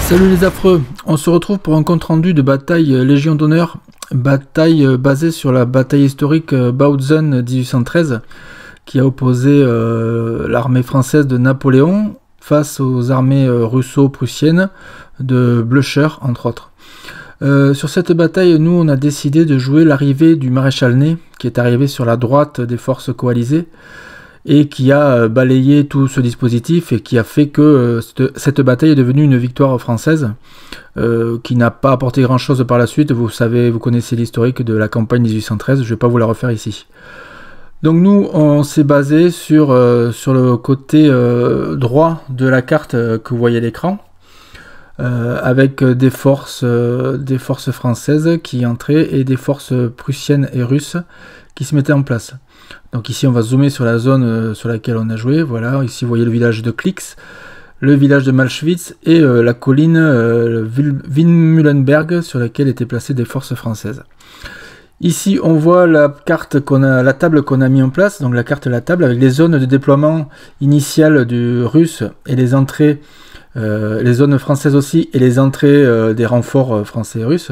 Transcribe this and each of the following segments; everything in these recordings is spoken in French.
Salut les affreux, on se retrouve pour un compte rendu de bataille Légion d'honneur, bataille basée sur la bataille historique Bautzen 1813 qui a opposé l'armée française de Napoléon face aux armées russo-prussiennes de Blücher entre autres. Sur cette bataille, nous on a décidé de jouer l'arrivée du maréchal Ney qui est arrivé sur la droite des forces coalisées et qui a balayé tout ce dispositif et qui a fait que cette bataille est devenue une victoire française qui n'a pas apporté grand chose par la suite. Vous savez, vous connaissez l'historique de la campagne 1813, je ne vais pas vous la refaire ici. Donc nous, on s'est basé sur le côté droit de la carte que vous voyez à l'écran, avec des forces françaises qui entraient et des forces prussiennes et russes qui se mettaient en place. Donc ici on va zoomer sur la zone sur laquelle on a joué, voilà, ici vous voyez le village de Klix, le village de Malschwitz et la colline Windmühlenberg sur laquelle étaient placées des forces françaises. Ici on voit la carte la table qu'on a mis en place, donc la carte de la table avec les zones de déploiement initiales du russe et les entrées, les zones françaises aussi et les entrées des renforts français et russes.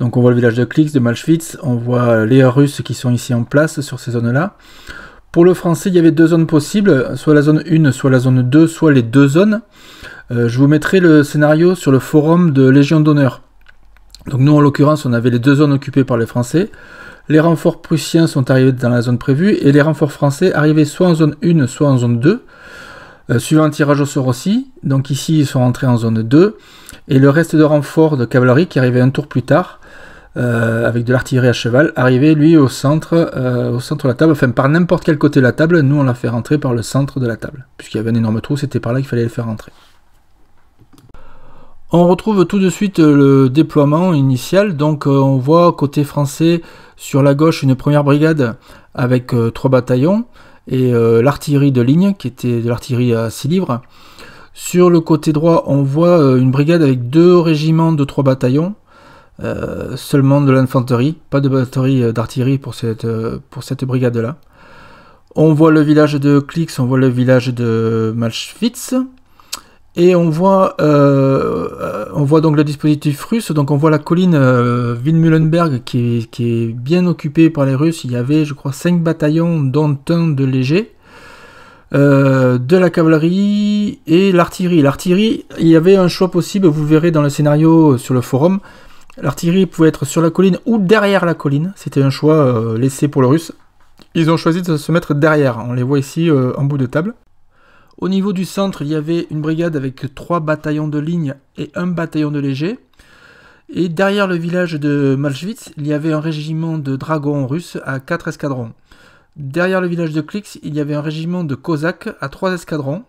Donc on voit le village de Klix, de Malschwitz, on voit les Russes qui sont ici en place sur ces zones-là. Pour le français, il y avait deux zones possibles, soit la zone 1, soit la zone 2, soit les deux zones. Je vous mettrai le scénario sur le forum de Légion d'honneur. Donc nous, en l'occurrence, on avait les deux zones occupées par les Français. Les renforts prussiens sont arrivés dans la zone prévue, et les renforts français arrivaient soit en zone 1, soit en zone 2. Suivant un tirage au sort aussi. Donc ici, ils sont rentrés en zone 2. Et le reste de renforts de cavalerie qui arrivait un tour plus tard, avec de l'artillerie à cheval, arrivé lui au centre de la table, enfin par n'importe quel côté de la table. Nous on l'a fait rentrer par le centre de la table, puisqu'il y avait un énorme trou, c'était par là qu'il fallait le faire rentrer. On retrouve tout de suite le déploiement initial, donc on voit côté français sur la gauche une première brigade avec 3 bataillons, et l'artillerie de ligne qui était de l'artillerie à 6 livres. Sur le côté droit on voit une brigade avec 2 régiments de 3 bataillons, seulement de l'infanterie, pas de batterie d'artillerie pour cette brigade là. On voit le village de Klix, on voit le village de Malschwitz et on voit donc le dispositif russe. Donc on voit la colline Windmühlenberg qui est bien occupée par les Russes. Il y avait je crois 5 bataillons dont un de léger, de la cavalerie et l'artillerie. L'artillerie, il y avait un choix possible, vous le verrez dans le scénario sur le forum. L'artillerie pouvait être sur la colline ou derrière la colline. C'était un choix laissé pour le russe. Ils ont choisi de se mettre derrière. On les voit ici en bout de table. Au niveau du centre, il y avait une brigade avec 3 bataillons de ligne et 1 bataillon de léger. Et derrière le village de Malschwitz, il y avait un régiment de dragons russes à 4 escadrons. Derrière le village de Klix, il y avait un régiment de cosaques à 3 escadrons,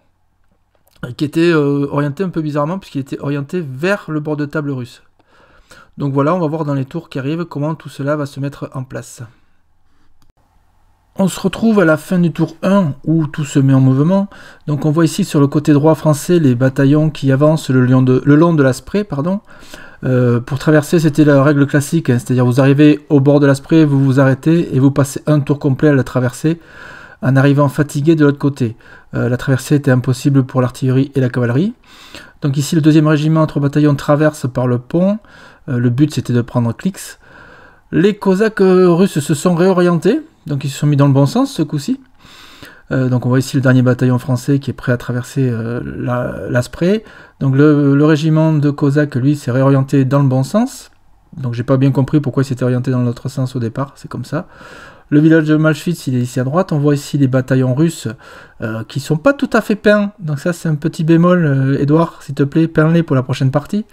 qui était orienté un peu bizarrement, puisqu'il était orienté vers le bord de table russe. Donc voilà, on va voir dans les tours qui arrivent comment tout cela va se mettre en place. On se retrouve à la fin du tour 1 où tout se met en mouvement. Donc on voit ici sur le côté droit français les bataillons qui avancent le long de la Spree. Pour traverser, c'était la règle classique, hein, c'est-à-dire vous arrivez au bord de la Spree, vous vous arrêtez et vous passez un tour complet à la traversée en arrivant fatigué de l'autre côté. La traversée était impossible pour l'artillerie et la cavalerie. Donc ici le 2e régiment, 3 bataillons traversent par le pont. Le but c'était de prendre Klix. Les cosaques russes se sont réorientés, donc ils se sont mis dans le bon sens ce coup-ci. Donc on voit ici le dernier bataillon français qui est prêt à traverser la Spree. Donc le régiment de cosaques lui s'est réorienté dans le bon sens. Donc j'ai pas bien compris pourquoi il s'était orienté dans l'autre sens au départ, c'est comme ça. Le village de Malschwitz il est ici à droite. On voit ici les bataillons russes qui sont pas tout à fait peints. Donc ça c'est un petit bémol, Edouard, s'il te plaît, peins-les pour la prochaine partie.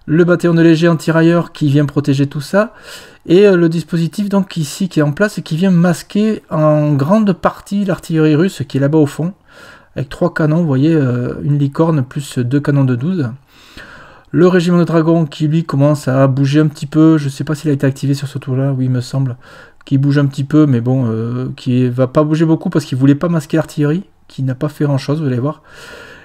Le bataillon de léger anti-railleurs qui vient protéger tout ça, et le dispositif donc ici qui est en place et qui vient masquer en grande partie l'artillerie russe qui est là-bas au fond, avec 3 canons, vous voyez, une licorne plus 2 canons de 12. Le régiment de dragons qui lui commence à bouger un petit peu, je ne sais pas s'il a été activé sur ce tour-là, oui il me semble, qui bouge un petit peu, mais bon, qui va pas bouger beaucoup parce qu'il voulait pas masquer l'artillerie, qui n'a pas fait grand-chose, vous allez voir.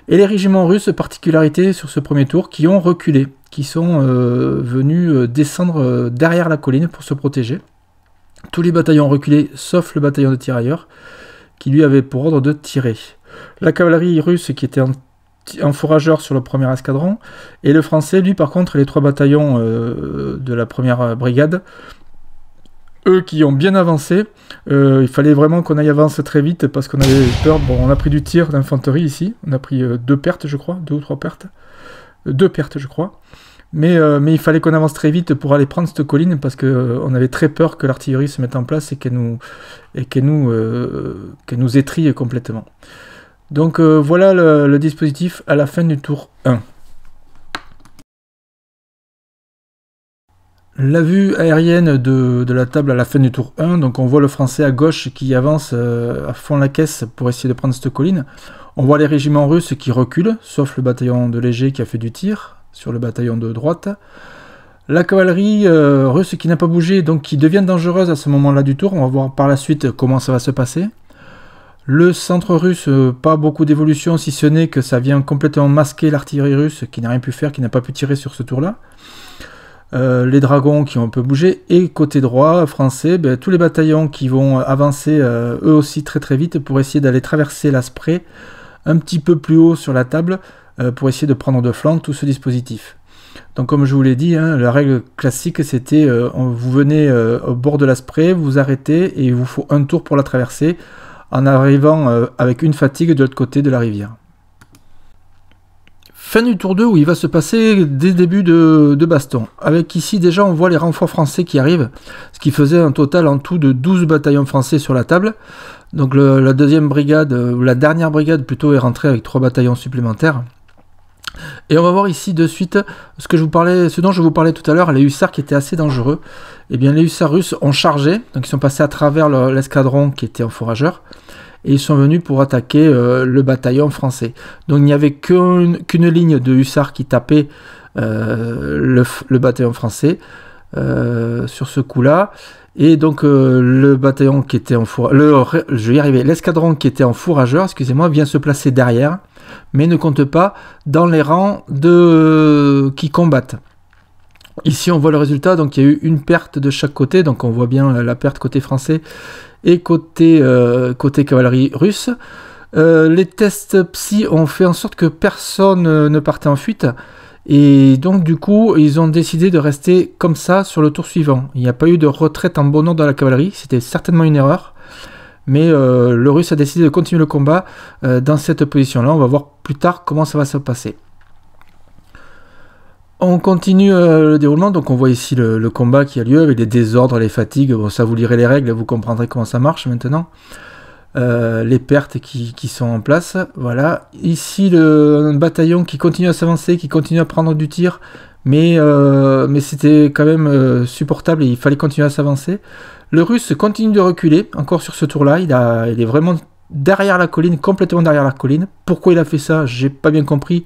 Et les régiments russes, particularité sur ce premier tour, qui ont reculé, qui sont venus descendre derrière la colline pour se protéger. Tous les bataillons ont reculé, sauf le bataillon de tirailleurs, qui lui avait pour ordre de tirer. La cavalerie russe qui était en un fourrageur sur le premier escadron, et le français, lui, par contre, les 3 bataillons de la première brigade, eux qui ont bien avancé, il fallait vraiment qu'on aille avancer très vite parce qu'on avait peur. Bon, on a pris du tir d'infanterie ici, on a pris 2 pertes, je crois, 2 ou 3 pertes, 2 pertes, je crois. Mais il fallait qu'on avance très vite pour aller prendre cette colline parce qu'on avait très peur que l'artillerie se mette en place et qu'elle nous étrille complètement. Donc voilà le dispositif à la fin du tour 1. La vue aérienne de la table à la fin du tour 1, donc on voit le français à gauche qui avance à fond la caisse pour essayer de prendre cette colline. On voit les régiments russes qui reculent, sauf le bataillon de léger qui a fait du tir sur le bataillon de droite. La cavalerie russe qui n'a pas bougé, donc qui devient dangereuse à ce moment-là du tour. On va voir par la suite comment ça va se passer. Le centre russe, pas beaucoup d'évolution, si ce n'est que ça vient complètement masquer l'artillerie russe qui n'a rien pu faire, qui n'a pas pu tirer sur ce tour-là. Les dragons qui ont un peu bougé, et côté droit français, tous les bataillons qui vont avancer eux aussi très très vite pour essayer d'aller traverser la Spree un petit peu plus haut sur la table pour essayer de prendre de flanc tout ce dispositif. Donc comme je vous l'ai dit, hein, la règle classique c'était vous venez au bord de la Spree, vous arrêtez et il vous faut un tour pour la traverser en arrivant avec une fatigue de l'autre côté de la rivière. Fin du tour 2 où il va se passer des débuts de baston. Avec ici déjà on voit les renforts français qui arrivent, ce qui faisait un total en tout de 12 bataillons français sur la table. Donc la deuxième brigade, ou la dernière brigade plutôt, est rentrée avec 3 bataillons supplémentaires. Et on va voir ici de suite ce dont je vous parlais tout à l'heure, les hussards qui étaient assez dangereux. Et bien les hussards russes ont chargé, donc ils sont passés à travers l'escadron qui était en fourrageur. Et ils sont venus pour attaquer le bataillon français. Donc il n'y avait qu'une ligne de hussards qui tapait le bataillon français sur ce coup-là. Et donc le bataillon qui était en l'escadron qui était en fourrageur, excusez-moi, vient se placer derrière, mais ne compte pas dans les rangs qui combattent. Ici on voit le résultat, donc il y a eu une perte de chaque côté, donc on voit bien la perte côté français et côté cavalerie russe. Les tests psy ont fait en sorte que personne ne partait en fuite, et donc du coup ils ont décidé de rester comme ça sur le tour suivant. Il n'y a pas eu de retraite en bon ordre dans la cavalerie, c'était certainement une erreur, mais le russe a décidé de continuer le combat dans cette position là. On va voir plus tard comment ça va se passer. On continue le déroulement, donc on voit ici le combat qui a lieu avec les désordres, les fatigues. Bon, ça vous lirez les règles, vous comprendrez comment ça marche maintenant. Les pertes qui sont en place, voilà. Ici un bataillon qui continue à s'avancer, qui continue à prendre du tir, mais c'était quand même supportable et il fallait continuer à s'avancer. Le russe continue de reculer, encore sur ce tour-là, il est vraiment derrière la colline, complètement derrière la colline. Pourquoi il a fait ça, j'ai pas bien compris.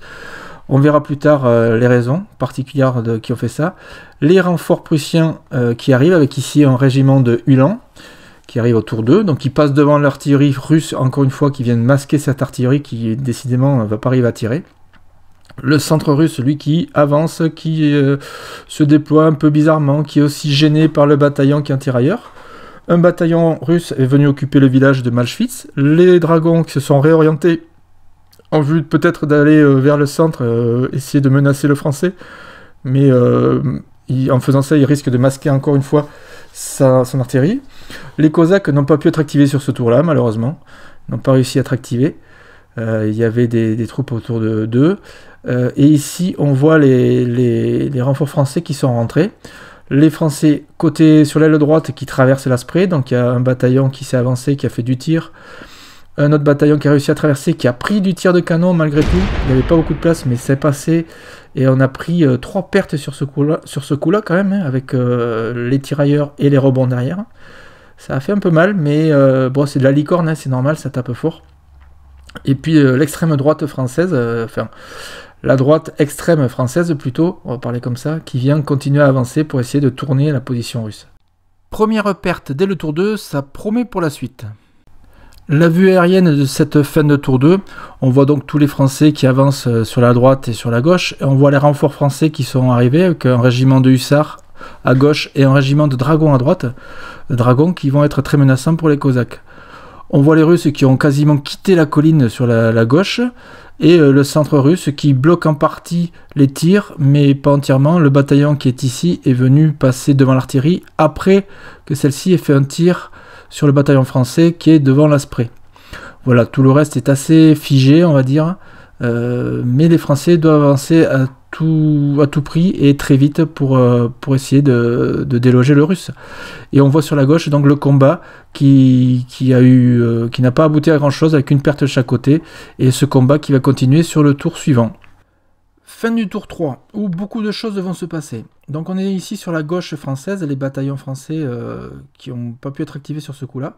On verra plus tard les raisons particulières qui ont fait ça. Les renforts prussiens qui arrivent, avec ici un régiment de Uhlans qui arrive au tour 2. Donc ils passent devant l'artillerie russe, encore une fois, qui vient masquer cette artillerie qui décidément ne va pas arriver à tirer. Le centre russe, lui, qui avance, qui se déploie un peu bizarrement, qui est aussi gêné par le bataillon qui est un tirailleur. Un bataillon russe est venu occuper le village de Malchwitz. Les dragons qui se sont réorientés en vue peut-être d'aller vers le centre, essayer de menacer le français, mais en faisant ça, il risque de masquer encore une fois son artillerie. Les Cosaques n'ont pas pu être activés sur ce tour-là, malheureusement, n'ont pas réussi à être activés. Il y avait des troupes autour d'eux. Et ici, on voit les renforts français qui sont rentrés. Les Français, sur l'aile droite, qui traversent la Spree, donc il y a un bataillon qui s'est avancé, qui a fait du tir. Un autre bataillon qui a réussi à traverser, qui a pris du tir de canon malgré tout. Il n'y avait pas beaucoup de place, mais c'est passé. Et on a pris 3 pertes sur ce coup-là quand même, hein, avec les tirailleurs et les rebonds derrière. Ça a fait un peu mal, mais bon, c'est de la licorne, hein, c'est normal, ça tape fort. Et puis l'extrême droite française, la droite extrême française plutôt, on va parler comme ça, qui vient continuer à avancer pour essayer de tourner la position russe. Première perte dès le tour 2, ça promet pour la suite. La vue aérienne de cette fin de tour 2, on voit donc tous les Français qui avancent sur la droite et sur la gauche, et on voit les renforts français qui sont arrivés avec un régiment de hussards à gauche et un régiment de dragons à droite, dragons qui vont être très menaçants pour les Cosaques. On voit les Russes qui ont quasiment quitté la colline sur la gauche, et le centre russe qui bloque en partie les tirs, mais pas entièrement. Le bataillon qui est ici est venu passer devant l'artillerie après que celle-ci ait fait un tir sur le bataillon français qui est devant l'Asprey. Voilà, tout le reste est assez figé, on va dire, mais les Français doivent avancer à tout prix et très vite pour essayer de déloger le Russe. Et on voit sur la gauche donc le combat qui n'a pas abouti à grand chose avec une perte de chaque côté, et ce combat qui va continuer sur le tour suivant. Fin du tour 3, où beaucoup de choses vont se passer. Donc on est ici sur la gauche française, les bataillons français qui n'ont pas pu être activés sur ce coup-là.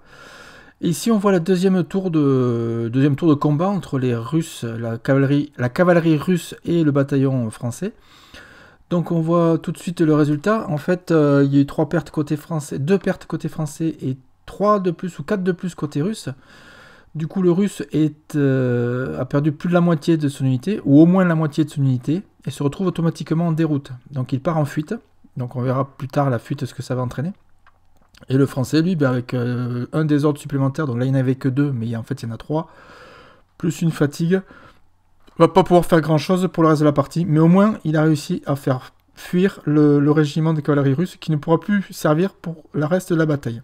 Et ici on voit le deuxième tour de combat entre les Russes, la cavalerie russe et le bataillon français. Donc on voit tout de suite le résultat. En fait, il y a eu 3 pertes côté français, 2 pertes côté français et 3 de plus ou 4 de plus côté russe. Du coup, le russe a perdu plus de la moitié de son unité, ou au moins la moitié de son unité, et se retrouve automatiquement en déroute. Donc il part en fuite. Donc on verra plus tard la fuite, ce que ça va entraîner. Et le français, lui, avec un désordre supplémentaire, donc là il n'y en avait que 2, mais en fait il y en a 3, plus une fatigue, va pas pouvoir faire grand chose pour le reste de la partie, mais au moins il a réussi à faire fuir le régiment de cavalerie russe qui ne pourra plus servir pour le reste de la bataille.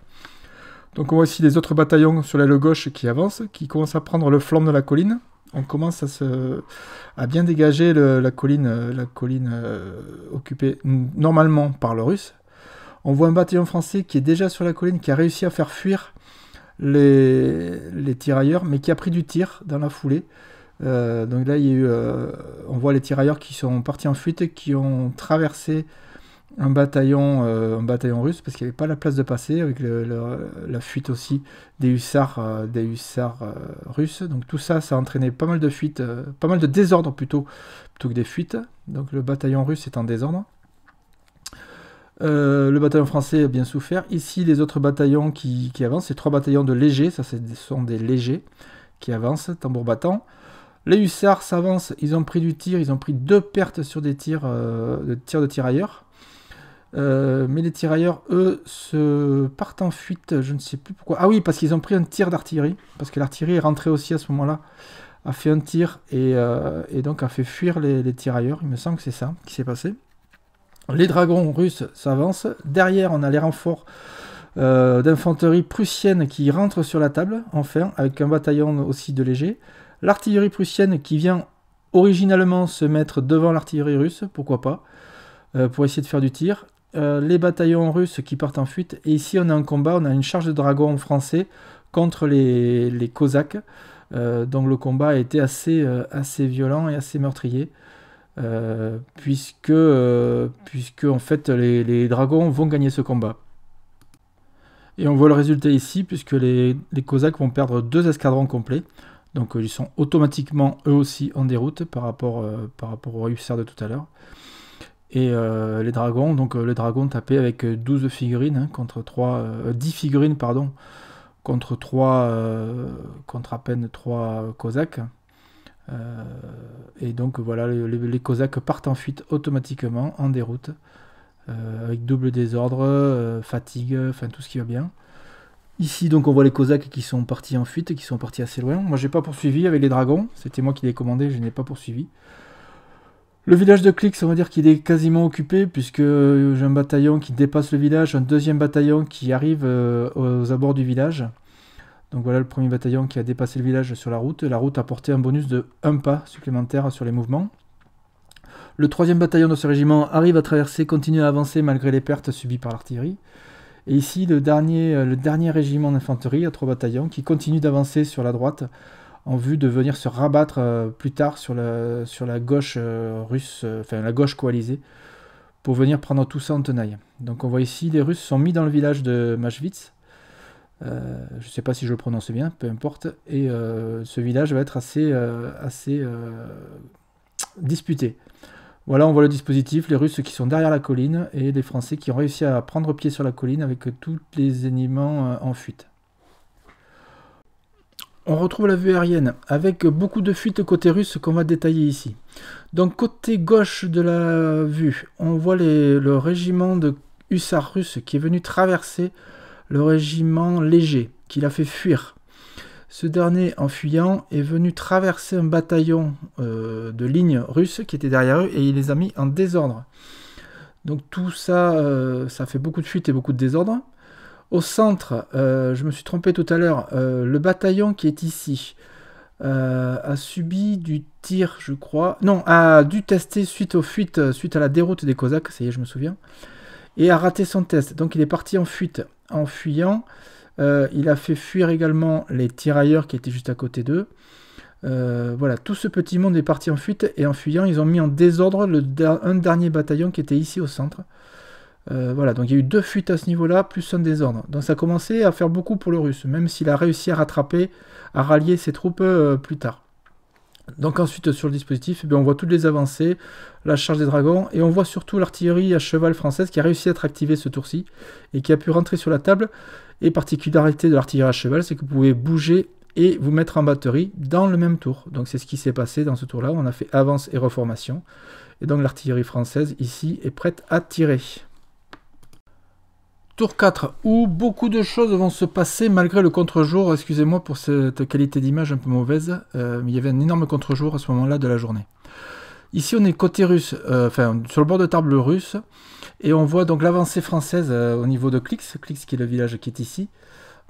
Donc on voit ici les autres bataillons sur l'aile gauche qui avancent, qui commencent à prendre le flanc de la colline. On commence à bien dégager la colline occupée normalement par le russe. On voit un bataillon français qui est déjà sur la colline, qui a réussi à faire fuir les tirailleurs, mais qui a pris du tir dans la foulée. Donc là, il y a eu, on voit les tirailleurs qui sont partis en fuite et qui ont traversé un bataillon russe, parce qu'il n'y avait pas la place de passer, avec la fuite aussi des hussards russes. Donc tout ça, ça a entraîné pas mal de fuites, pas mal de désordre plutôt que des fuites. Donc le bataillon russe est en désordre. Le bataillon français a bien souffert. Ici, les autres bataillons qui avancent, c'est 3 bataillons de légers, ça ce sont des légers qui avancent, tambour battant. Les hussards s'avancent, ils ont pris du tir, ils ont pris 2 pertes sur des tirs de tirailleurs. Mais les tirailleurs, eux, partent en fuite, je ne sais plus pourquoi. Ah oui, parce qu'ils ont pris un tir d'artillerie, parce que l'artillerie est rentrée aussi à ce moment-là, a fait un tir et donc a fait fuir les tirailleurs. Il me semble que c'est ça qui s'est passé. Les dragons russes s'avancent. Derrière, on a les renforts d'infanterie prussienne qui rentrent sur la table, enfin, avec un bataillon aussi de légers. L'artillerie prussienne qui vient originalement se mettre devant l'artillerie russe, pourquoi pas, pour essayer de faire du tir. Les bataillons russes qui partent en fuite. Et ici, on a un combat, on a une charge de dragons français contre les Cosaques. Donc le combat a été assez violent et assez meurtrier. Puisque en fait les dragons vont gagner ce combat. Et on voit le résultat ici, puisque les Cosaques vont perdre 2 escadrons complets. Donc ils sont automatiquement eux aussi en déroute par rapport aux hussards de tout à l'heure. Et les dragons tapaient avec 12 figurines contre 10 figurines contre à peine 3 Cosaques. Et donc voilà, les Cosaques partent en fuite automatiquement, en déroute, avec double désordre, fatigue, enfin tout ce qui va bien. Ici donc on voit les Cosaques qui sont partis en fuite, qui sont partis assez loin. Moi j'ai pas poursuivi avec les dragons, c'était moi qui les commandais, je n'ai pas poursuivi. Le village de Klix, on va dire qu'il est quasiment occupé, puisque j'ai un bataillon qui dépasse le village, un deuxième bataillon qui arrive aux abords du village. Donc voilà le premier bataillon qui a dépassé le village sur la route. La route a apporté un bonus de 1 pas supplémentaire sur les mouvements. Le 3e bataillon de ce régiment arrive à traverser, continue à avancer malgré les pertes subies par l'artillerie. Et ici, le dernier régiment d'infanterie, à 3 bataillons, qui continue d'avancer sur la droite en vue de venir se rabattre plus tard sur la gauche russe, enfin la gauche coalisée, pour venir prendre tout ça en tenaille. Donc on voit ici, les Russes sont mis dans le village de Machwitz. Je ne sais pas si je le prononce bien, peu importe. Et ce village va être assez disputé. Voilà, on voit le dispositif, les Russes qui sont derrière la colline et les Français qui ont réussi à prendre pied sur la colline avec tous les éléments en fuite. On retrouve la vue aérienne avec beaucoup de fuites côté russe qu'on va détailler ici. Donc côté gauche de la vue, on voit le régiment de hussards russes qui est venu traverser le régiment léger, qui l'a fait fuir. Ce dernier, en fuyant, est venu traverser un bataillon de lignes russes qui était derrière eux et il les a mis en désordre. Donc tout ça, ça fait beaucoup de fuites et beaucoup de désordre. Au centre, je me suis trompé tout à l'heure, le bataillon qui est ici a subi du tir, je crois. Non, a dû tester suite aux fuites, suite à la déroute des Cosaques, ça y est, je me souviens, et a raté son test. Donc il est parti en fuite. En fuyant, il a fait fuir également les tirailleurs qui étaient juste à côté d'eux. Voilà, tout ce petit monde est parti en fuite et en fuyant, ils ont mis en désordre un dernier bataillon qui était ici au centre. Voilà, donc il y a eu 2 fuites à ce niveau-là, plus un désordre. Donc ça a commencé à faire beaucoup pour le Russe, même s'il a réussi à rattraper, à rallier ses troupes plus tard. Donc ensuite sur le dispositif, eh bien, on voit toutes les avancées, la charge des dragons, et on voit surtout l'artillerie à cheval française qui a réussi à être activée ce tour-ci, et qui a pu rentrer sur la table. Et particularité de l'artillerie à cheval, c'est que vous pouvez bouger et vous mettre en batterie dans le même tour. Donc c'est ce qui s'est passé dans ce tour-là, on a fait avance et reformation. Et donc l'artillerie française ici est prête à tirer. Tour 4, où beaucoup de choses vont se passer malgré le contre-jour. Excusez-moi pour cette qualité d'image un peu mauvaise, mais il y avait un énorme contre-jour à ce moment-là de la journée. Ici, on est côté russe, enfin sur le bord de table russe, et on voit donc l'avancée française au niveau de Klix, Klix qui est le village qui est ici.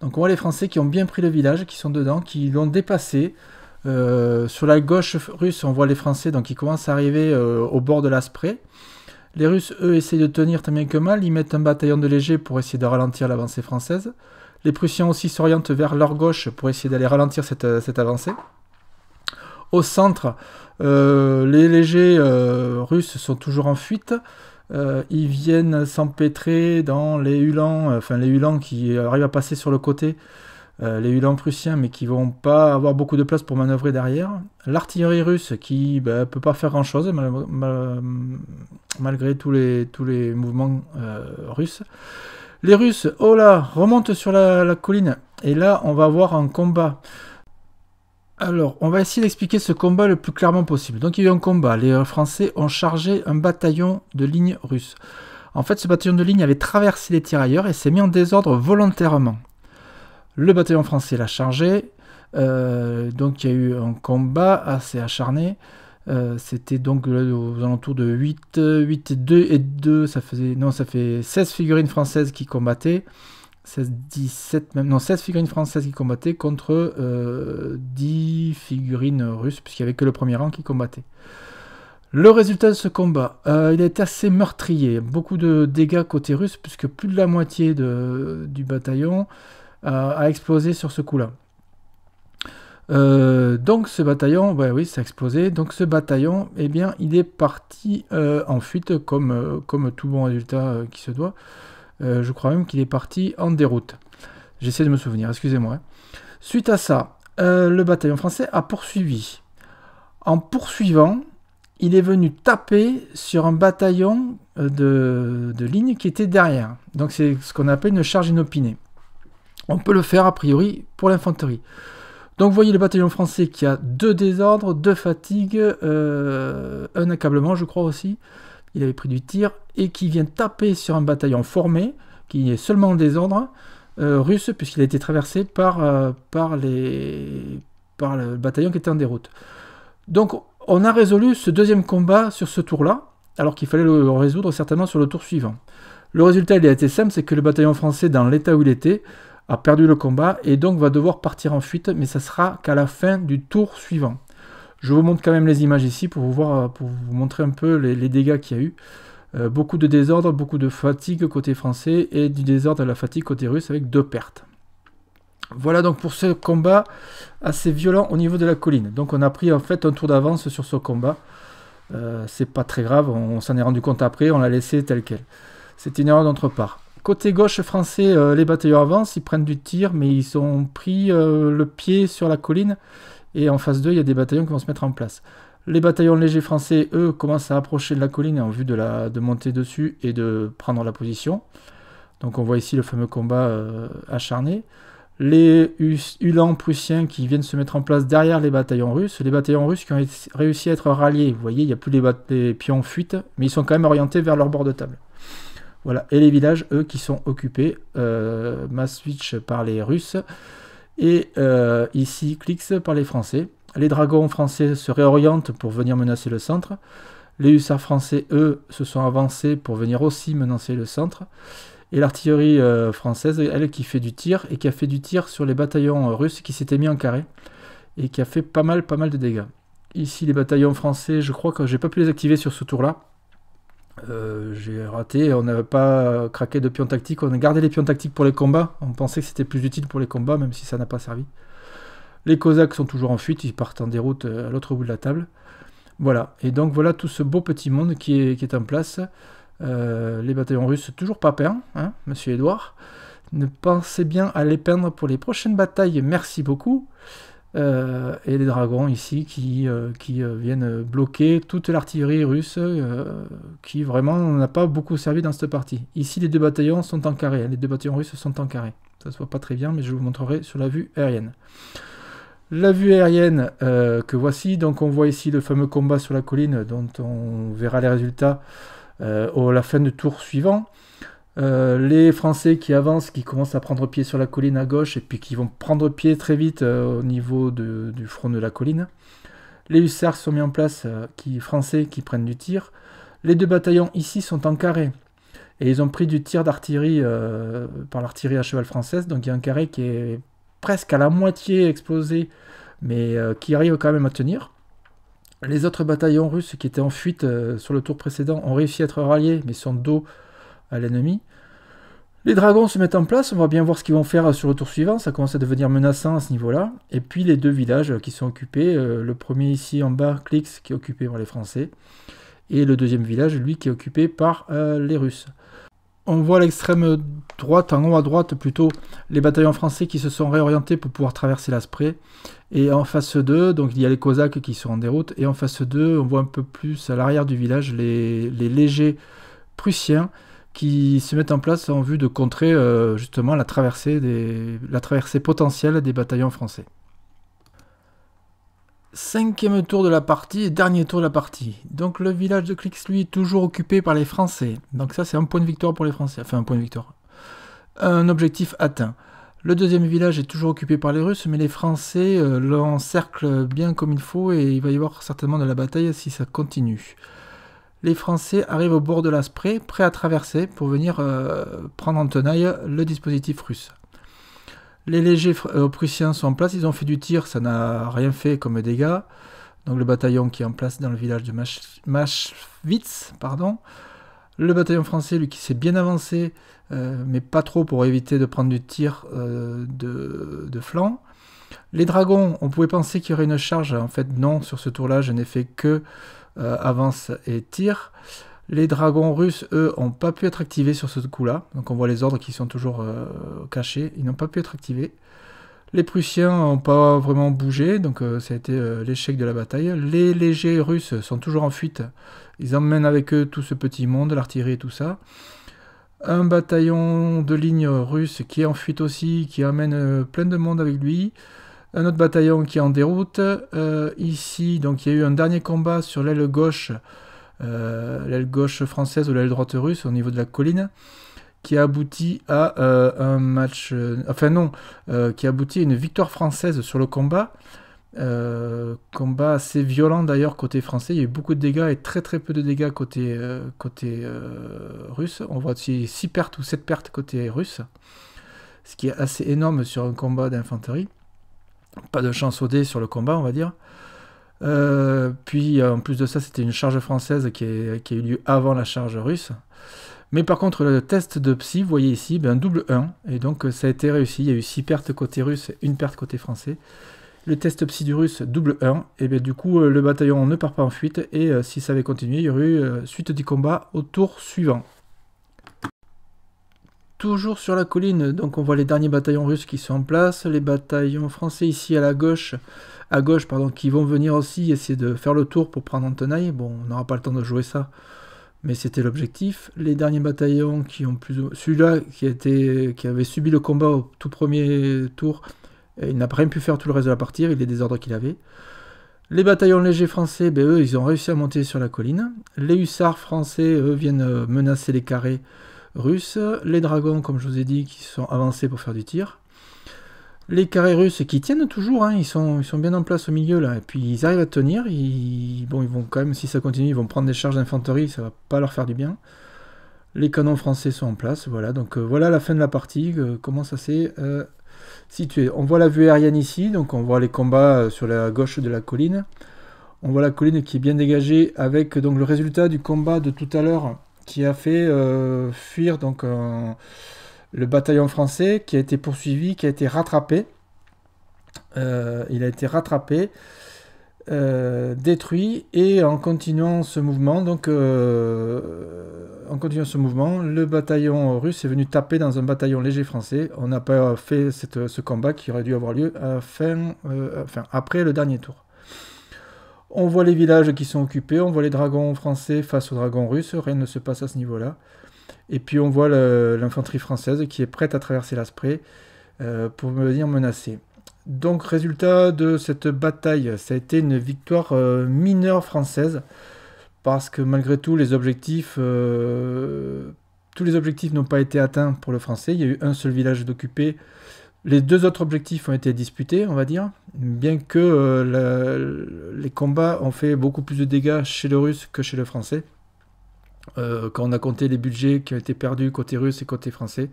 Donc on voit les Français qui ont bien pris le village, qui sont dedans, qui l'ont dépassé. Sur la gauche russe, on voit les Français donc qui commencent à arriver au bord de l'Asprey. Les Russes, eux, essayent de tenir tant bien que mal. Ils mettent un bataillon de légers pour essayer de ralentir l'avancée française. Les Prussiens aussi s'orientent vers leur gauche pour essayer d'aller ralentir cette avancée. Au centre, les légers russes sont toujours en fuite. Ils viennent s'empêtrer dans les Uhlans, enfin les Uhlans qui arrivent à passer sur le côté. Les Uhlans prussiens, mais qui vont pas avoir beaucoup de place pour manœuvrer derrière. L'artillerie russe qui peut pas faire grand chose malgré tous les mouvements russes. Les Russes, oh là, remontent sur la colline et là on va avoir un combat. Alors, on va essayer d'expliquer ce combat le plus clairement possible. Donc il y a eu un combat, les Français ont chargé un bataillon de ligne russe. En fait, ce bataillon de ligne avait traversé les tirailleurs et s'est mis en désordre volontairement. Le bataillon français l'a chargé, donc il y a eu un combat assez acharné. C'était donc aux alentours de 8 et 2, ça fait 16 figurines françaises qui combattaient. 16 figurines françaises qui combattaient contre 10 figurines russes, puisqu'il n'y avait que le premier rang qui combattait. Le résultat de ce combat, il a été assez meurtrier. Beaucoup de dégâts côté russe, puisque plus de la moitié du bataillon a explosé sur ce coup-là. Donc ce bataillon, oui, ça a explosé. Donc ce bataillon, eh bien, il est parti en fuite, comme tout bon résultat qui se doit. Je crois même qu'il est parti en déroute. J'essaie de me souvenir, excusez-moi. Suite à ça, le bataillon français a poursuivi. En poursuivant, il est venu taper sur un bataillon de ligne qui était derrière. Donc c'est ce qu'on appelle une charge inopinée. On peut le faire a priori pour l'infanterie. Donc vous voyez le bataillon français qui a 2 désordres, 2 fatigues, un accablement je crois aussi. Il avait pris du tir et qui vient taper sur un bataillon formé qui est seulement en désordre russe puisqu'il a été traversé par le bataillon qui était en déroute. Donc on a résolu ce deuxième combat sur ce tour-là alors qu'il fallait le résoudre certainement sur le tour suivant. Le résultat il a été simple, c'est que le bataillon français dans l'état où il était a perdu le combat et donc va devoir partir en fuite, mais ça sera qu'à la fin du tour suivant. Je vous montre quand même les images ici pour vous montrer un peu les dégâts qu'il y a eu. Beaucoup de désordre, beaucoup de fatigue côté français et du désordre et de la fatigue côté russe avec 2 pertes. Voilà donc pour ce combat assez violent au niveau de la colline. Donc on a pris en fait un tour d'avance sur ce combat. C'est pas très grave, on s'en est rendu compte après, on l'a laissé tel quel. C'est une erreur de notre part. Côté gauche français, les bataillons avancent, ils prennent du tir, mais ils ont pris le pied sur la colline. Et en face d'eux, il y a des bataillons qui vont se mettre en place. Les bataillons légers français, eux, commencent à approcher de la colline en vue de monter dessus et de prendre la position. Donc on voit ici le fameux combat acharné. Les Uhlans prussiens qui viennent se mettre en place derrière les bataillons russes. Les bataillons russes qui ont réussi à être ralliés. Vous voyez, il n'y a plus les pions en fuite, mais ils sont quand même orientés vers leur bord de table. Voilà, et les villages, eux, qui sont occupés, mass switch par les Russes, Et ici, Klix par les Français. Les dragons français se réorientent pour venir menacer le centre. Les hussards français, eux, se sont avancés pour venir aussi menacer le centre. Et l'artillerie française, elle, qui fait du tir, et qui a fait du tir sur les bataillons russes qui s'étaient mis en carré, et qui a fait pas mal de dégâts. Ici, les bataillons français, je crois que j'ai pas pu les activer sur ce tour-là. J'ai raté, on n'avait pas craqué de pions tactiques, on a gardé les pions tactiques pour les combats, on pensait que c'était plus utile pour les combats, même si ça n'a pas servi. Les Cosaques sont toujours en fuite, ils partent en déroute à l'autre bout de la table. Voilà, et donc voilà tout ce beau petit monde qui est en place. Les bataillons russes toujours pas peints, hein, monsieur Edouard. Ne pensez bien à les peindre pour les prochaines batailles, merci beaucoup. Et les dragons ici qui viennent bloquer toute l'artillerie russe qui vraiment n'a pas beaucoup servi dans cette partie. Ici les deux bataillons sont en carré, les deux bataillons russes sont en carré. Ça se voit pas très bien mais je vous montrerai sur la vue aérienne. La vue aérienne que voici, donc on voit ici le fameux combat sur la colline dont on verra les résultats à la fin du tour suivant. Les Français qui avancent, qui commencent à prendre pied sur la colline à gauche et puis qui vont prendre pied très vite au niveau du front de la colline. Les hussards sont mis en place, Français qui prennent du tir. Les deux bataillons ici sont en carré et ils ont pris du tir d'artillerie par l'artillerie à cheval française. Donc il y a un carré qui est presque à la moitié explosé mais qui arrive quand même à tenir. Les autres bataillons russes qui étaient en fuite sur le tour précédent ont réussi à être ralliés mais sont dos à l'ennemi. Les dragons se mettent en place, on va bien voir ce qu'ils vont faire sur le tour suivant, ça commence à devenir menaçant à ce niveau-là. Et puis les deux villages qui sont occupés, le premier ici en bas, Klix, qui est occupé par les Français, et le deuxième village, lui, qui est occupé par les Russes. On voit à l'extrême droite, en haut à droite plutôt, les bataillons français qui se sont réorientés pour pouvoir traverser la Spree. Et en face d'eux, donc il y a les Cosaques qui sont en déroute, et en face d'eux, on voit un peu plus à l'arrière du village les légers prussiens qui se mettent en place en vue de contrer justement la traversée potentielle des bataillons français. Cinquième tour de la partie et dernier tour de la partie. Donc le village de Klix, lui, est toujours occupé par les Français. Donc ça, c'est un point de victoire pour les Français. Enfin, un point de victoire. Un objectif atteint. Le deuxième village est toujours occupé par les Russes, mais les Français l'encerclent bien comme il faut et il va y avoir certainement de la bataille si ça continue. Les Français arrivent au bord de la Spree, prêts à traverser pour venir prendre en tenaille le dispositif russe. Les légers prussiens sont en place, ils ont fait du tir, ça n'a rien fait comme dégâts. Donc le bataillon qui est en place dans le village de Maschwitz, pardon. Le bataillon français, lui, qui s'est bien avancé, mais pas trop pour éviter de prendre du tir de flanc. Les dragons, on pouvait penser qu'il y aurait une charge, en fait non, sur ce tour-là, je n'ai fait que avance et tire. Les dragons russes, eux, n'ont pas pu être activés sur ce coup-là. Donc on voit les ordres qui sont toujours cachés. Ils n'ont pas pu être activés. Les Prussiens n'ont pas vraiment bougé. Donc ça a été l'échec de la bataille. Les légers russes sont toujours en fuite. Ils emmènent avec eux tout ce petit monde, l'artillerie et tout ça. Un bataillon de ligne russe qui est en fuite aussi, qui amène plein de monde avec lui. Un autre bataillon qui est en déroute. Ici, donc il y a eu un dernier combat sur l'aile gauche française ou l'aile droite russe au niveau de la colline, qui a abouti à un match... qui a abouti à une victoire française sur le combat. Combat assez violent d'ailleurs côté français. Il y a eu beaucoup de dégâts et très peu de dégâts côté russe. On voit aussi 6 pertes ou 7 pertes côté russe, ce qui est assez énorme sur un combat d'infanterie. Pas de chance au dé sur le combat, on va dire. Puis en plus de ça, c'était une charge française qui a eu lieu avant la charge russe. Mais par contre, le test de psy, vous voyez ici, double 1. Et donc ça a été réussi. Il y a eu 6 pertes côté russe, 1 perte côté français. Le test psy du russe, double 1. Et bien du coup, le bataillon ne part pas en fuite. Et si ça avait continué, il y aurait eu suite du combat au tour suivant. Toujours sur la colline, donc on voit les derniers bataillons russes qui sont en place, les bataillons français ici à gauche, qui vont venir aussi essayer de faire le tour pour prendre en tenaille. Bon, on n'aura pas le temps de jouer ça, mais c'était l'objectif. Les derniers bataillons qui ont plus... Celui-là qui avait subi le combat au tout premier tour, il n'a pas rien pu faire tout le reste de la partie, avec les désordres qu'il avait. Les bataillons légers français, eux, ils ont réussi à monter sur la colline. Les hussards français, eux, viennent menacer les carrés russes. Les dragons, comme je vous ai dit, qui sont avancés pour faire du tir. Les carrés russes qui tiennent toujours, hein, ils sont bien en place au milieu là, et puis ils arrivent à tenir, bon, ils vont quand même, si ça continue, ils vont prendre des charges d'infanterie, ça va pas leur faire du bien. Les canons français sont en place, voilà, donc voilà la fin de la partie, comment ça s'est situé. On voit la vue aérienne ici, donc on voit les combats sur la gauche de la colline. On voit la colline qui est bien dégagée avec donc le résultat du combat de tout à l'heure qui a fait fuir donc le bataillon français qui a été poursuivi, qui a été rattrapé. Il a été rattrapé, détruit, et en continuant ce mouvement, le bataillon russe est venu taper dans un bataillon léger français. On n'a pas fait ce combat qui aurait dû avoir lieu après le dernier tour. On voit les villages qui sont occupés, on voit les dragons français face aux dragons russes, rien ne se passe à ce niveau-là. Et puis on voit l'infanterie française qui est prête à traverser la Spree pour venir menacer. Donc résultat de cette bataille, ça a été une victoire mineure française, parce que malgré tout tous les objectifs n'ont pas été atteints pour le français. Il y a eu un seul village d'occupé. Les deux autres objectifs ont été disputés, on va dire, bien que les combats ont fait beaucoup plus de dégâts chez le russe que chez le français. Quand on a compté les budgets qui ont été perdus côté russe et côté français,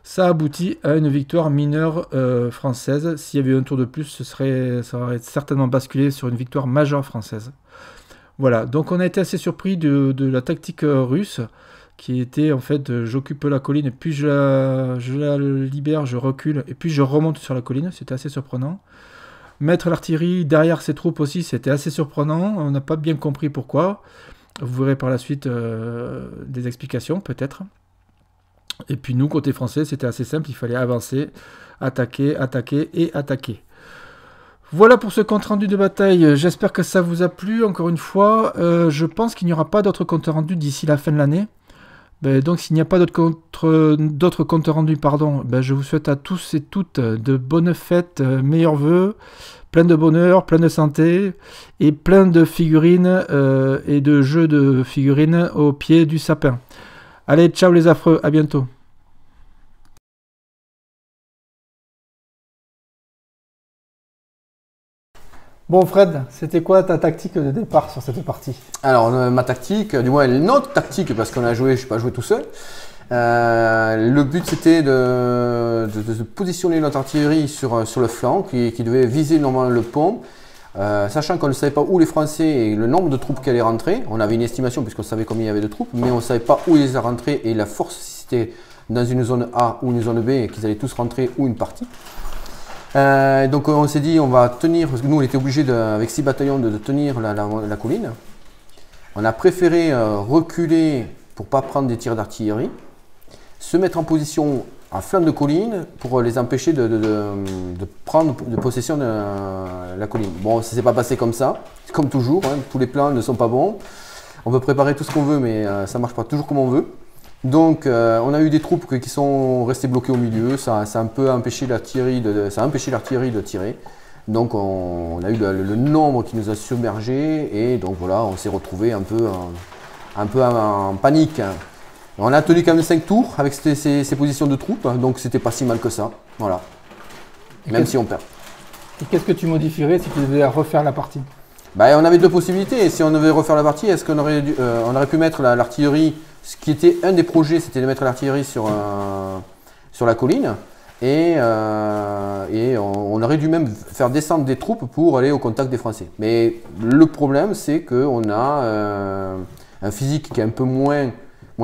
ça aboutit à une victoire mineure française. S'il y avait eu un tour de plus, ça aurait certainement basculé sur une victoire majeure française. Voilà, donc on a été assez surpris de la tactique russe, qui était en fait j'occupe la colline, puis je la libère, je recule, et puis je remonte sur la colline. C'était assez surprenant. Mettre l'artillerie derrière ses troupes aussi, c'était assez surprenant. On n'a pas bien compris pourquoi. Vous verrez par la suite des explications peut-être. Et puis nous, côté français, c'était assez simple, il fallait avancer, attaquer, attaquer et attaquer. Voilà pour ce compte-rendu de bataille, j'espère que ça vous a plu. Encore une fois, je pense qu'il n'y aura pas d'autres comptes-rendus d'ici la fin de l'année. Donc s'il n'y a pas d'autres comptes rendus, je vous souhaite à tous et toutes de bonnes fêtes, meilleurs vœux, plein de bonheur, plein de santé, et plein de figurines et de jeux de figurines au pied du sapin. Allez, ciao les affreux, à bientôt. Bon Fred, c'était quoi ta tactique de départ sur cette partie? Alors ma tactique, du moins notre tactique, parce qu'on a joué, je ne suis pas joué tout seul. Le but c'était de positionner notre artillerie sur le flanc qui devait viser normalement le pont, sachant qu'on ne savait pas où les Français et le nombre de troupes qui allaient rentrer. On avait une estimation puisqu'on savait combien il y avait de troupes, mais on ne savait pas où ils allaient rentrer et la force, si c'était dans une zone A ou une zone B, et qu'ils allaient tous rentrer ou une partie. Donc on s'est dit on va tenir, parce que nous on était obligés avec 6 bataillons de tenir la colline. On a préféré reculer pour ne pas prendre des tirs d'artillerie, se mettre en position en flanc de colline pour les empêcher de prendre de possession de la colline. Bon, ça ne s'est pas passé comme ça, comme toujours, hein, tous les plans ne sont pas bons. On peut préparer tout ce qu'on veut, mais ça ne marche pas toujours comme on veut. Donc on a eu des troupes qui sont restées bloquées au milieu, ça a un peu empêché l'artillerie de tirer. Donc on a eu le nombre qui nous a submergés, et donc voilà, on s'est retrouvé un peu en panique. On a tenu quand même 5 tours avec ces positions de troupes, donc c'était pas si mal que ça, voilà. Même si on perd. Et qu'est-ce que tu modifierais si tu devais refaire la partie? On avait deux possibilités. Si on devait refaire la partie, est-ce qu'on aurait pu mettre l'artillerie? Ce qui était un des projets, c'était de mettre l'artillerie sur la colline, et on aurait dû même faire descendre des troupes pour aller au contact des Français. Mais le problème, c'est qu'on a un physique qui est un peu moins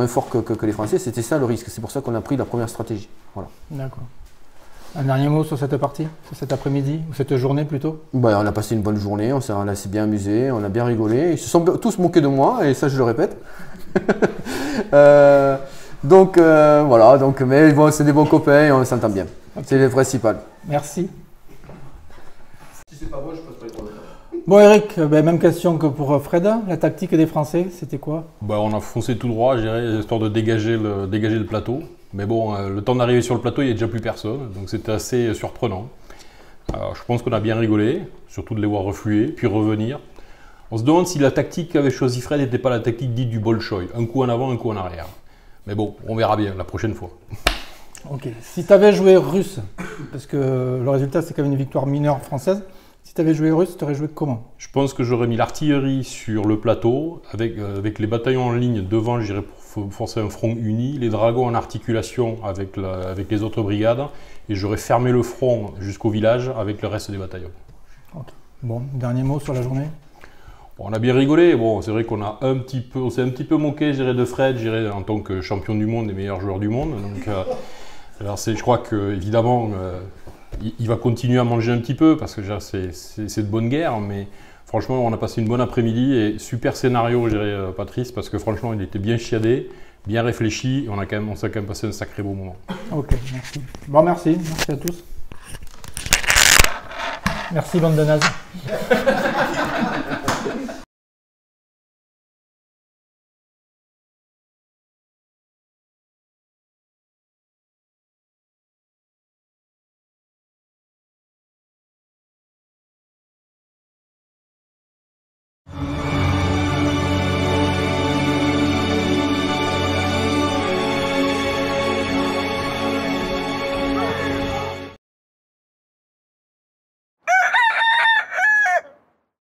fort que les Français. C'était ça le risque. C'est pour ça qu'on a pris la première stratégie. Voilà. D'accord. Un dernier mot sur cette partie, sur cet après-midi, ou cette journée plutôt? On a passé une bonne journée, on s'est bien amusé, on a bien rigolé. Ils se sont tous moqués de moi, et ça je le répète. Voilà, mais bon, c'est des bons copains et on s'entend bien. Okay. C'est le principal. Merci. Si c'est pas bon, je passe pas les problèmes. Bon Eric, même question que pour Fred. La tactique des Français, c'était quoi? On a foncé tout droit, je dirais, histoire de dégager le plateau. Mais bon, le temps d'arriver sur le plateau, il n'y a déjà plus personne, donc c'était assez surprenant. Je pense qu'on a bien rigolé, surtout de les voir refluer, puis revenir. On se demande si la tactique qu'avait choisi Fred n'était pas la tactique dite du Bolchoï, un coup en avant, un coup en arrière. Mais bon, on verra bien la prochaine fois. Ok. Si tu avais joué russe, parce que le résultat c'est quand même une victoire mineure française, si tu avais joué russe, tu aurais joué comment? Je pense que j'aurais mis l'artillerie sur le plateau, avec les bataillons en ligne devant, j'irais pour forcer un front uni, les dragons en articulation avec les autres brigades, et j'aurais fermé le front jusqu'au village avec le reste des bataillons. Okay. Bon, dernier mot sur la journée. Bon, on a bien rigolé, bon, c'est vrai qu'on s'est un petit peu moqué, de Fred, en tant que champion du monde et meilleur joueur du monde. Donc, alors je crois que évidemment, il va continuer à manger un petit peu parce que c'est de bonne guerre, mais franchement, on a passé une bonne après-midi et super scénario, je dirais, Patrice, parce que franchement, il était bien chiadé, bien réfléchi, et on s'est quand même passé un sacré beau moment. Ok, merci. Bon, merci à tous. Merci, bande de nazes.